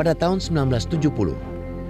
Pada tahun 1970,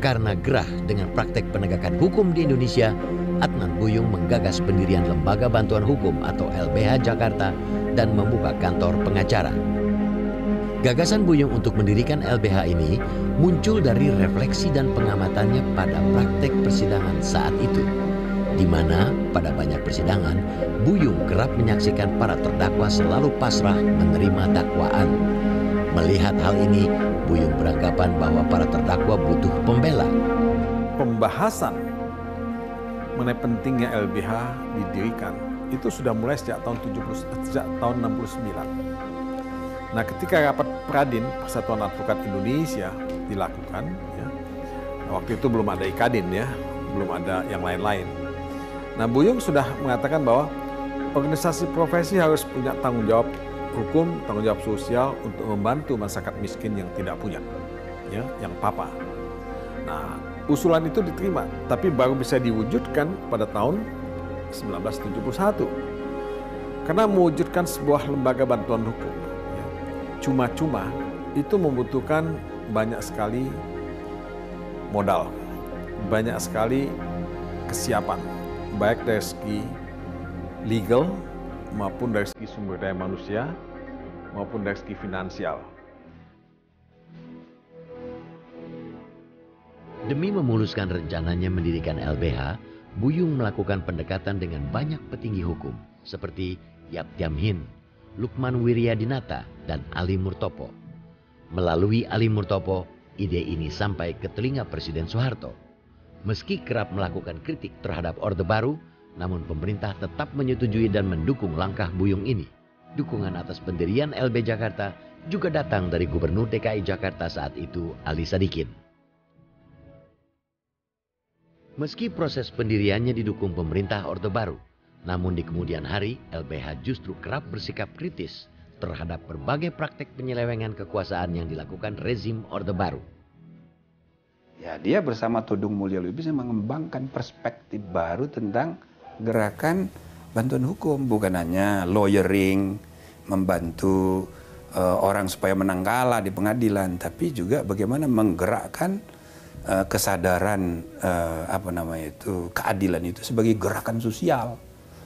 karena gerah dengan praktek penegakan hukum di Indonesia, Adnan Buyung menggagas pendirian Lembaga Bantuan Hukum atau LBH Jakarta dan membuka kantor pengacara. Gagasan Buyung untuk mendirikan LBH ini muncul dari refleksi dan pengamatannya pada praktek persidangan saat itu, di mana pada banyak persidangan, Buyung kerap menyaksikan para terdakwa selalu pasrah menerima dakwaan. Melihat hal ini, Buyung beranggapan bahwa para terdakwa butuh pembela. Pembahasan mengenai pentingnya LBH didirikan itu sudah mulai sejak tahun 69. Nah, ketika rapat Pradin Persatuan Advokat Indonesia dilakukan, ya, waktu itu belum ada IKADIN, ya, belum ada yang lain-lain. Nah, Buyung sudah mengatakan bahwa organisasi profesi harus punya tanggung jawab hukum, tanggung jawab sosial untuk membantu masyarakat miskin yang tidak punya, ya, yang papa. Nah, usulan itu diterima, tapi baru bisa diwujudkan pada tahun 1971. Karena mewujudkan sebuah lembaga bantuan hukum, ya, cuma-cuma itu membutuhkan banyak sekali modal, banyak sekali kesiapan, baik dari segi legal, maupun dari segi sumber daya manusia, maupun dari segi finansial. Demi memuluskan rencananya mendirikan LBH, Buyung melakukan pendekatan dengan banyak petinggi hukum seperti Yap Thiam Hien, Lukman Wiryadinata, dan Ali Murtopo. Melalui Ali Murtopo, ide ini sampai ke telinga Presiden Soeharto. Meski kerap melakukan kritik terhadap Orde Baru, namun pemerintah tetap menyetujui dan mendukung langkah Buyung ini. Dukungan atas pendirian LB Jakarta juga datang dari Gubernur DKI Jakarta saat itu, Ali Sadikin. Meski proses pendiriannya didukung pemerintah Orde Baru, namun di kemudian hari LBH justru kerap bersikap kritis terhadap berbagai praktek penyelewengan kekuasaan yang dilakukan rezim Orde Baru. Ya, dia bersama Todung Mulya Lubis mengembangkan perspektif baru tentang gerakan bantuan hukum, bukan hanya lawyering, membantu orang supaya menang kalah di pengadilan, tapi juga bagaimana menggerakkan kesadaran keadilan itu sebagai gerakan sosial,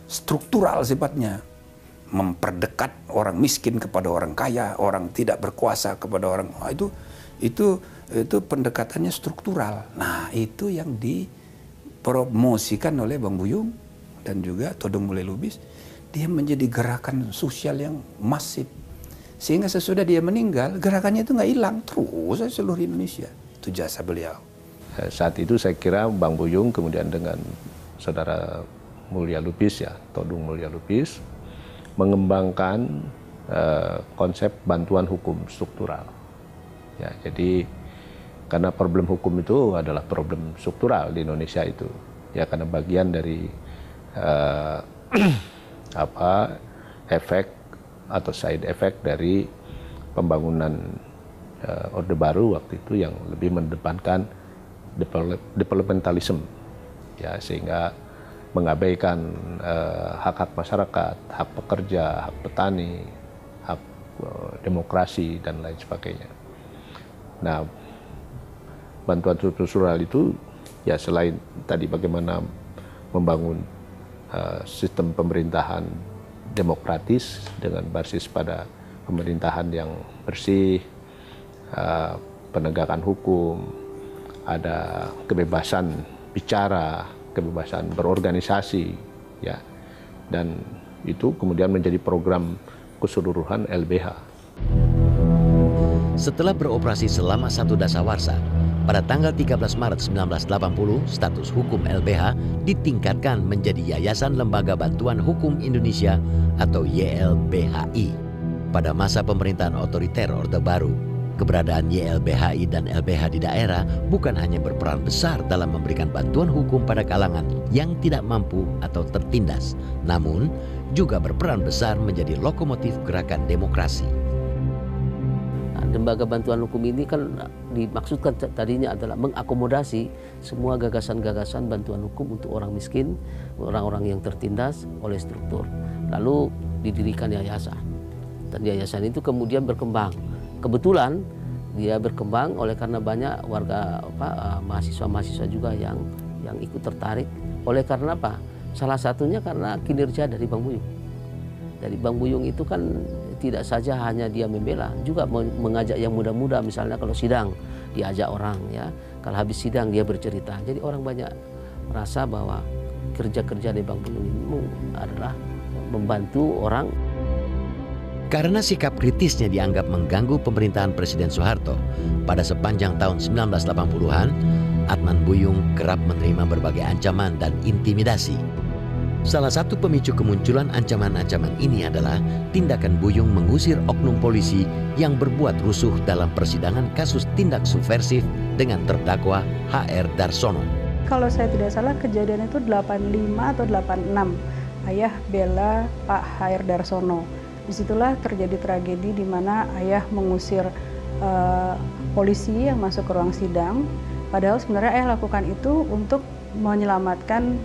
struktural sifatnya, memperdekat orang miskin kepada orang kaya, orang tidak berkuasa kepada orang itu pendekatannya struktural. Nah, itu yang dipromosikan oleh Bang Buyung dan juga Todung Mulya Lubis. Dia menjadi gerakan sosial yang masif, sehingga sesudah dia meninggal gerakannya itu nggak hilang terus seluruh Indonesia. Itu jasa beliau. Saat itu saya kira Bang Buyung kemudian dengan saudara Mulya Lubis, ya, Todung Mulya Lubis, mengembangkan konsep bantuan hukum struktural. Ya, jadi karena problem hukum itu adalah problem struktural di Indonesia itu, ya, karena bagian dari efek atau side effect dari pembangunan Orde Baru waktu itu yang lebih mengedepankan developmentalism, ya, sehingga mengabaikan hak-hak masyarakat, hak pekerja, hak petani, hak demokrasi dan lain sebagainya. Nah, bantuan struktural itu, ya, selain tadi bagaimana membangun sistem pemerintahan demokratis dengan basis pada pemerintahan yang bersih, penegakan hukum, ada kebebasan bicara, kebebasan berorganisasi, ya, dan itu kemudian menjadi program keseluruhan LBH. Setelah beroperasi selama 1 dasawarsa, pada tanggal 13 Maret 1980, status hukum LBH ditingkatkan menjadi Yayasan Lembaga Bantuan Hukum Indonesia atau YLBHI. Pada masa pemerintahan otoriter Orde Baru, keberadaan YLBHI dan LBH di daerah bukan hanya berperan besar dalam memberikan bantuan hukum pada kalangan yang tidak mampu atau tertindas, namun juga berperan besar menjadi lokomotif gerakan demokrasi. Lembaga bantuan hukum ini kan dimaksudkan tadinya adalah mengakomodasi semua gagasan-gagasan bantuan hukum untuk orang miskin, orang-orang yang tertindas oleh struktur. Lalu didirikan yayasan. Dan yayasan itu kemudian berkembang. Kebetulan dia berkembang oleh karena banyak warga mahasiswa-mahasiswa juga yang ikut tertarik. Oleh karena apa? Salah satunya karena kinerja dari Bang Buyung. Dari Bang Buyung itu kan tidak saja hanya dia membela, juga mengajak yang muda-muda, misalnya kalau sidang diajak orang ya, kalau habis sidang dia bercerita. Jadi orang banyak merasa bahwa kerja-kerja dari Bang Buyung ini adalah membantu orang. Karena sikap kritisnya dianggap mengganggu pemerintahan Presiden Soeharto, pada sepanjang tahun 1980-an, Adnan Buyung kerap menerima berbagai ancaman dan intimidasi. Salah satu pemicu kemunculan ancaman-ancaman ini adalah tindakan Buyung mengusir oknum polisi yang berbuat rusuh dalam persidangan kasus tindak subversif dengan terdakwa HR Darsono. Kalau saya tidak salah kejadian itu 85 atau 86, ayah bela Pak HR Darsono. Disitulah terjadi tragedi di mana ayah mengusir polisi yang masuk ke ruang sidang. Padahal sebenarnya ayah lakukan itu untuk menyelamatkan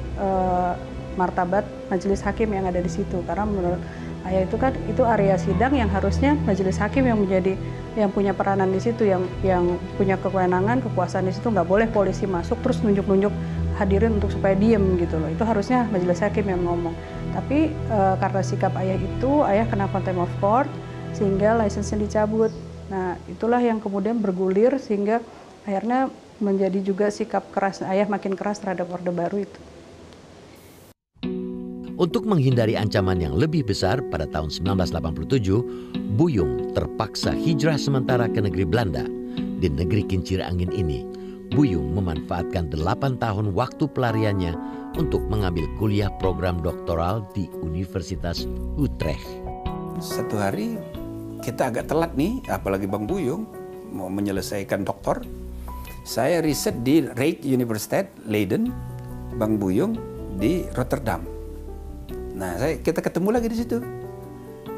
martabat majelis hakim yang ada di situ, karena menurut ayah itu kan itu area sidang yang harusnya majelis hakim yang punya peranan di situ, yang punya kewenangan, kekuasaan di situ. Nggak boleh polisi masuk terus nunjuk-nunjuk hadirin untuk supaya diem gitu loh. Itu harusnya majelis hakim yang ngomong. Tapi karena sikap ayah itu, ayah kena contempt of court sehingga lisensinya dicabut. Nah itulah yang kemudian bergulir sehingga akhirnya menjadi juga sikap keras ayah makin keras terhadap Orde Baru itu. Untuk menghindari ancaman yang lebih besar pada tahun 1987, Buyung terpaksa hijrah sementara ke negeri Belanda. Di negeri kincir angin ini, Buyung memanfaatkan 8 tahun waktu pelariannya untuk mengambil kuliah program doktoral di Universitas Utrecht. Satu hari kita agak telat nih, apalagi Bang Buyung mau menyelesaikan doktor. Saya riset di Rijksuniversiteit Leiden, Bang Buyung di Rotterdam. Nah, kita ketemu lagi di situ.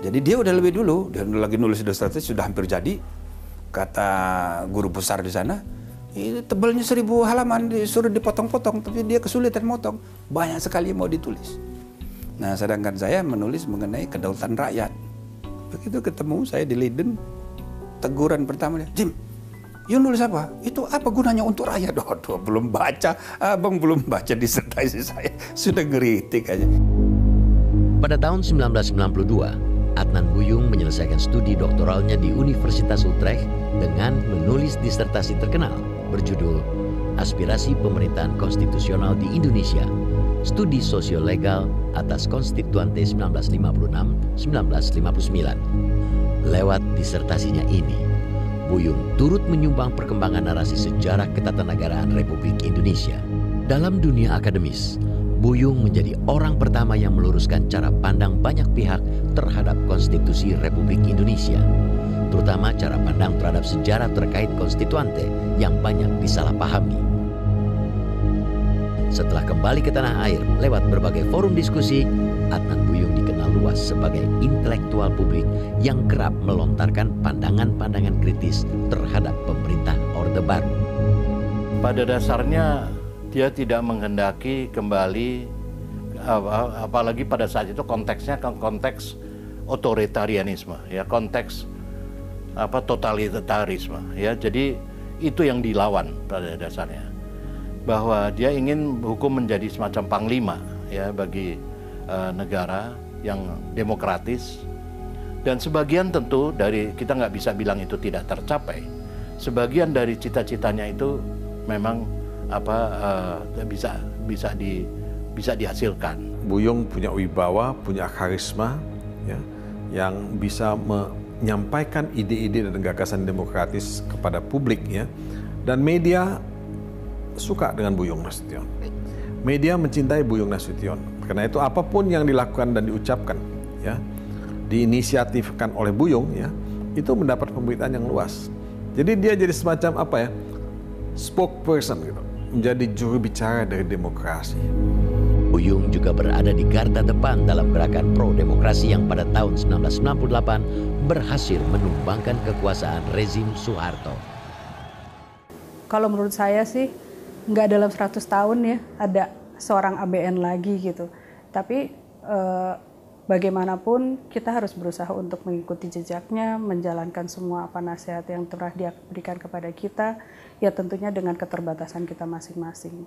Jadi dia udah lebih dulu, dia lagi nulis dissertasi sudah hampir jadi. Kata guru besar di sana, itu tebalnya 1000 halaman disuruh dipotong-potong, tapi dia kesulitan motong. Banyak sekali mau ditulis. Nah, sedangkan saya menulis mengenai kedaulatan rakyat. Begitu ketemu saya di Leiden, teguran pertama dia, "Jim, you nulis apa? Itu apa gunanya untuk rakyat?" Aduh, belum baca, abang belum baca disertasi saya, sudah ngeritik aja. Pada tahun 1992, Adnan Buyung menyelesaikan studi doktoralnya di Universitas Utrecht dengan menulis disertasi terkenal berjudul Aspirasi Pemerintahan Konstitusional di Indonesia, Studi Sosiolegal atas Konstituante 1956-1959. Lewat disertasinya ini, Buyung turut menyumbang perkembangan narasi sejarah ketatanegaraan Republik Indonesia. Dalam dunia akademis, Buyung menjadi orang pertama yang meluruskan cara pandang banyak pihak terhadap konstitusi Republik Indonesia, terutama cara pandang terhadap sejarah terkait konstituante yang banyak disalahpahami. Setelah kembali ke tanah air lewat berbagai forum diskusi, Adnan Buyung dikenal luas sebagai intelektual publik yang kerap melontarkan pandangan-pandangan kritis terhadap pemerintah Orde Baru. Pada dasarnya dia tidak menghendaki kembali, apalagi pada saat itu konteksnya kan konteks otoritarianisme, ya, konteks totalitarisme, ya. Jadi itu yang dilawan pada dasarnya, bahwa dia ingin hukum menjadi semacam panglima, ya, bagi negara yang demokratis. Dan sebagian tentu dari kita nggak bisa bilang itu tidak tercapai. Sebagian dari cita-citanya itu memang bisa dihasilkan. Buyung punya wibawa, punya karisma, ya, yang bisa menyampaikan ide-ide dan gagasan demokratis kepada publik, ya. Dan media suka dengan Buyung Nasution. Media mencintai Buyung Nasution. Karena itu apapun yang dilakukan dan diucapkan, ya, diinisiatifkan oleh Buyung, ya, itu mendapat pemberitaan yang luas. Jadi dia jadi semacam spokesperson gitu, menjadi juru bicara dari demokrasi. Buyung juga berada di garda depan dalam gerakan pro-demokrasi yang pada tahun 1998 berhasil menumbangkan kekuasaan rezim Soeharto. Kalau menurut saya sih, nggak dalam 100 tahun ya ada seorang ABN lagi gitu. Tapi bagaimanapun kita harus berusaha untuk mengikuti jejaknya, menjalankan semua apa nasihat yang telah dia berikan kepada kita, ya tentunya dengan keterbatasan kita masing-masing.